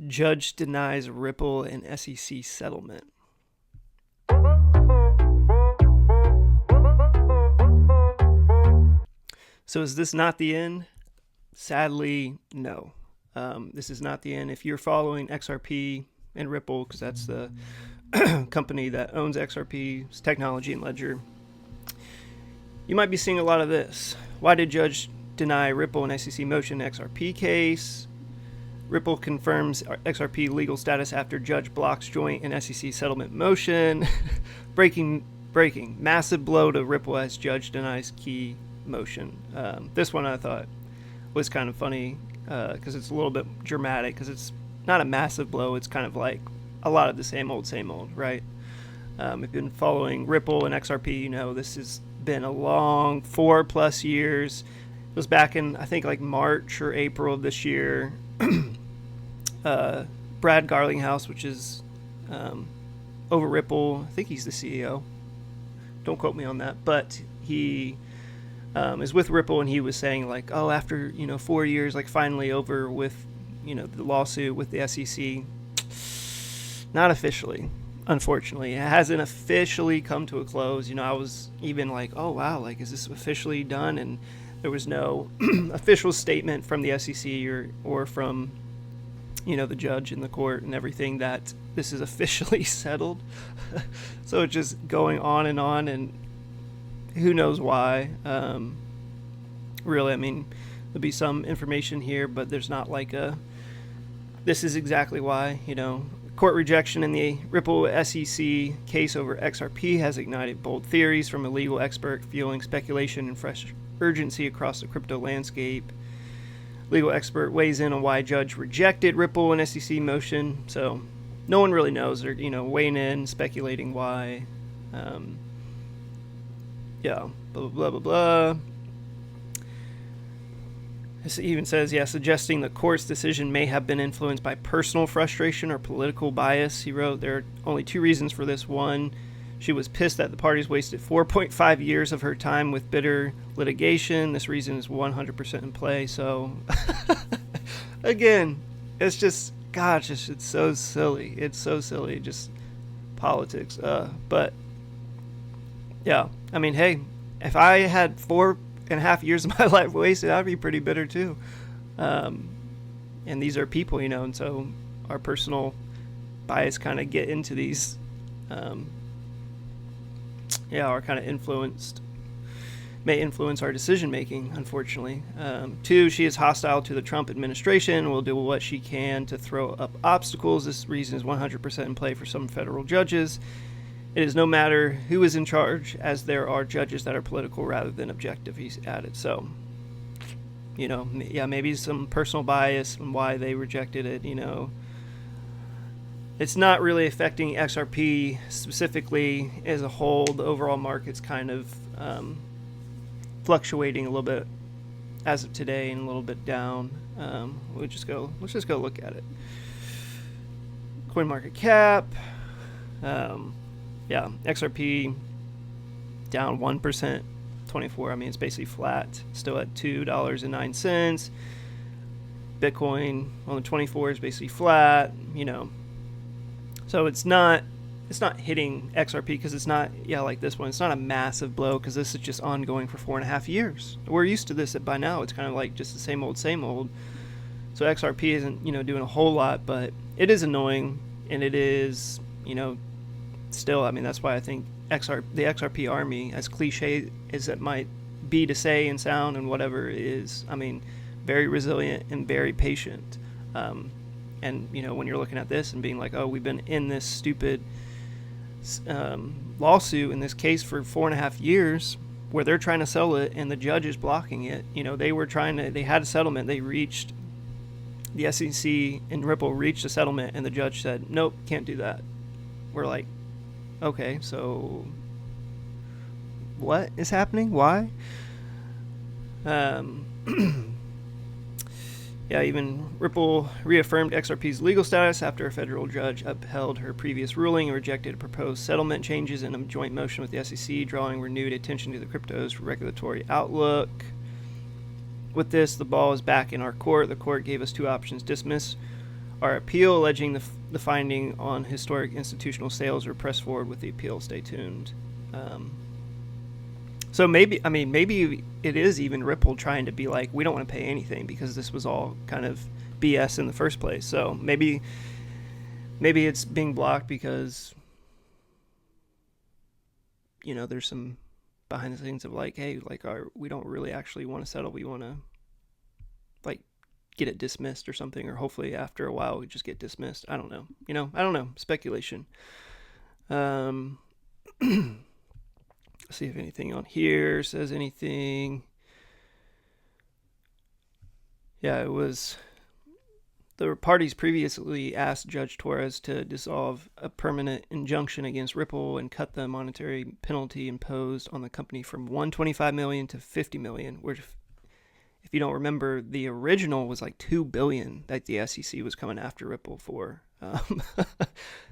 Judge denies Ripple and SEC settlement. So is this not the end? Sadly, no. This is not the end. If you're following XRP and Ripple, because that's the company that owns XRP's technology and ledger, you might be seeing a lot of this. Why did Judge deny Ripple and SEC motion XRP case? Ripple confirms XRP legal status after Judge blocks joint and SEC settlement motion. breaking. Massive blow to Ripple as Judge denies key motion. This one I thought was kind of funny because it's a little bit dramatic because it's not a massive blow. It's kind of like a lot of the same old, right? If you've been following Ripple and XRP, you know this has been a long 4+ years. It was back in, I think, like March or April of this year. Brad Garlinghouse, which is over Ripple, I think he's the CEO. Don't quote me on that, but he is with Ripple, and he was saying like, oh, after 4 years, like finally over with the lawsuit with the SEC. Not officially, unfortunately. It hasn't officially come to a close. I was even like, oh wow, like is this officially done? And there was no official statement from the SEC or from the judge in the court and everything that this is officially settled. So it's just going on, and who knows why. Really, I mean, there'll be some information here, but there's not like this is exactly why. Court rejection in the Ripple SEC case over XRP has ignited bold theories from a legal expert, fueling speculation and fresh urgency across the crypto landscape. Legal expert weighs in on why judge rejected Ripple and SEC motion. So no one really knows. They're weighing in, speculating why. Blah blah blah blah blah. This even says, suggesting the court's decision may have been influenced by personal frustration or political bias. He wrote, there are only two reasons for this. One, she was pissed that the parties wasted 4.5 years of her time with bitter litigation. This reason is 100% in play. So, again, it's just, gosh, it's so silly. It's so silly, just politics. But, yeah, I mean, hey, if I had 4.5 years of my life wasted, I'd be pretty bitter too. And these are people, and so our personal bias kind of get into these, are kind of may influence our decision making, unfortunately. Two, she is hostile to the Trump administration, will do what she can to throw up obstacles. This reason is 100% in play for some federal judges. It is no matter who is in charge, as there are judges that are political rather than objective, he's added. So, maybe some personal bias and why they rejected it, It's not really affecting XRP specifically as a whole. The overall market's kind of fluctuating a little bit as of today and a little bit down. Let's just go look at it. CoinMarketCap. XRP down 1%, 24. I mean, it's basically flat, still at $2.09. Bitcoin on the 24 is basically flat, So it's not hitting XRP because it's not, like this one. It's not a massive blow because this is just ongoing for 4.5 years. We're used to this by now. It's kind of like just the same old. So XRP isn't, doing a whole lot, but it is annoying, and it is, still, I mean, that's why I think the XRP army, as cliche as it might be to say and sound and whatever, is, I mean, very resilient and very patient. And, when you're looking at this and being like, oh, we've been in this stupid lawsuit in this case for 4.5 years where they're trying to sell it and the judge is blocking it. They had a settlement. They reached, the SEC and Ripple reached a settlement, and the judge said, nope, can't do that. We're like, okay, so what is happening? Why? Even Ripple reaffirmed XRP's legal status after a federal judge upheld her previous ruling and rejected proposed settlement changes in a joint motion with the SEC, drawing renewed attention to the crypto's regulatory outlook. With this, the ball is back in our court. The court gave us two options: dismiss our appeal alleging the finding on historic institutional sales or press forward with the appeal. Stay tuned. So maybe it is even Ripple trying to be like, we don't want to pay anything because this was all kind of BS in the first place. So maybe it's being blocked because, there's some behind the scenes of like, hey, like we don't really actually want to settle. We want to like get it dismissed or something, or hopefully after a while we just get dismissed. I don't know. I don't know. Speculation. See if anything on here says anything. Yeah, it was the parties previously asked Judge Torres to dissolve a permanent injunction against Ripple and cut the monetary penalty imposed on the company from $125 million to $50 million, which, if you don't remember, the original was like $2 billion that the SEC was coming after Ripple for.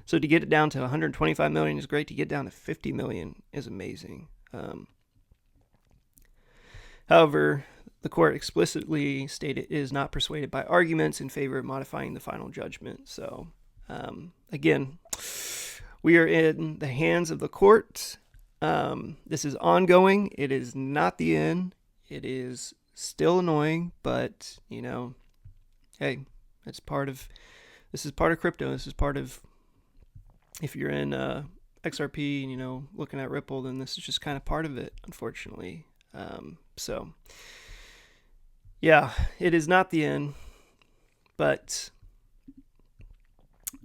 So to get it down to $125 million is great. To get down to $50 million is amazing. However, the court explicitly stated it is not persuaded by arguments in favor of modifying the final judgment. So, again, we are in the hands of the court. This is ongoing. It is not the end. It is still annoying, but, hey, this is part of crypto. This is part of, if you're in XRP and, looking at Ripple, then this is just kind of part of it, unfortunately. So, yeah, it is not the end, but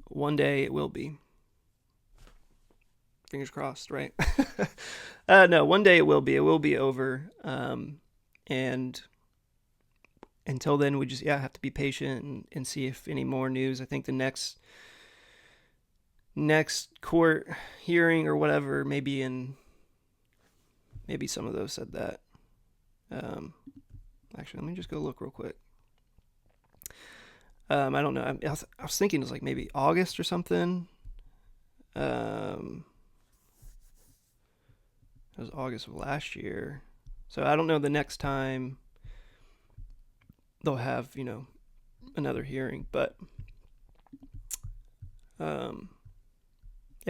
one day it will be. Fingers crossed, right? No, one day it will be. It will be over. And until then, we just have to be patient and see if any more news. I think the next court hearing or whatever, maybe some of those said that. Actually, let me just go look real quick. I don't know. I was thinking it was like maybe August or something. It was August of last year. So I don't know the next time they'll have, another hearing. But,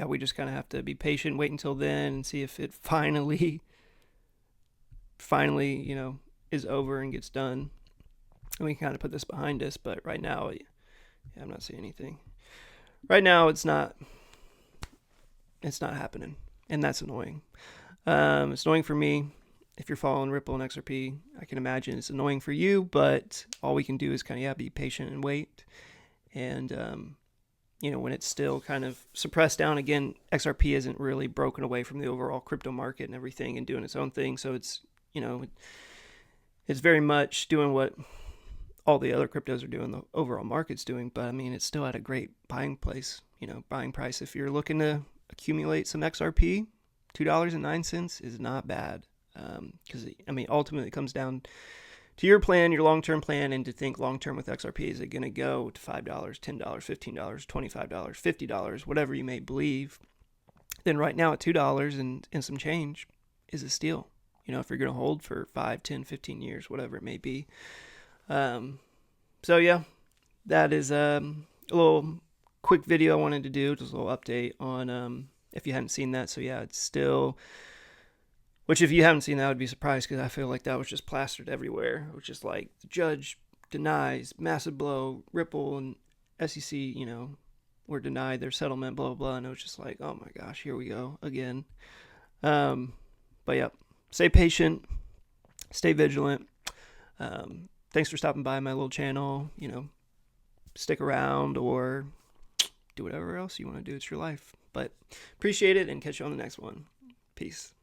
we just kind of have to be patient, wait until then, and see if it finally, is over and gets done. And we can kind of put this behind us. But right now, I'm not seeing anything. Right now, it's not happening. And that's annoying. It's annoying for me. If you're following Ripple and XRP, I can imagine it's annoying for you, but all we can do is kind of be patient and wait. And, when it's still kind of suppressed down, again, XRP isn't really broken away from the overall crypto market and everything and doing its own thing. So it's, it's very much doing what all the other cryptos are doing, the overall market's doing. But, it's still at a great buying price. If you're looking to accumulate some XRP, $2.09 is not bad. Because, ultimately it comes down to your plan, your long-term plan, and to think long-term with XRP. Is it going to go to $5, $10, $15, $25, $50, whatever you may believe? Then right now at $2 and some change is a steal. If you're going to hold for 5, 10, 15 years, whatever it may be. So yeah, that is a little quick video I wanted to do, just a little update on, if you hadn't seen that. So yeah, it's still... Which, if you haven't seen that, I would be surprised, because I feel like that was just plastered everywhere. It was just like, the judge denies, massive blow, Ripple and SEC, were denied their settlement, blah, blah, blah. And it was just like, oh my gosh, here we go again. But yeah, stay patient, stay vigilant. Thanks for stopping by my little channel. Stick around or do whatever else you want to do. It's your life. But appreciate it, and catch you on the next one. Peace.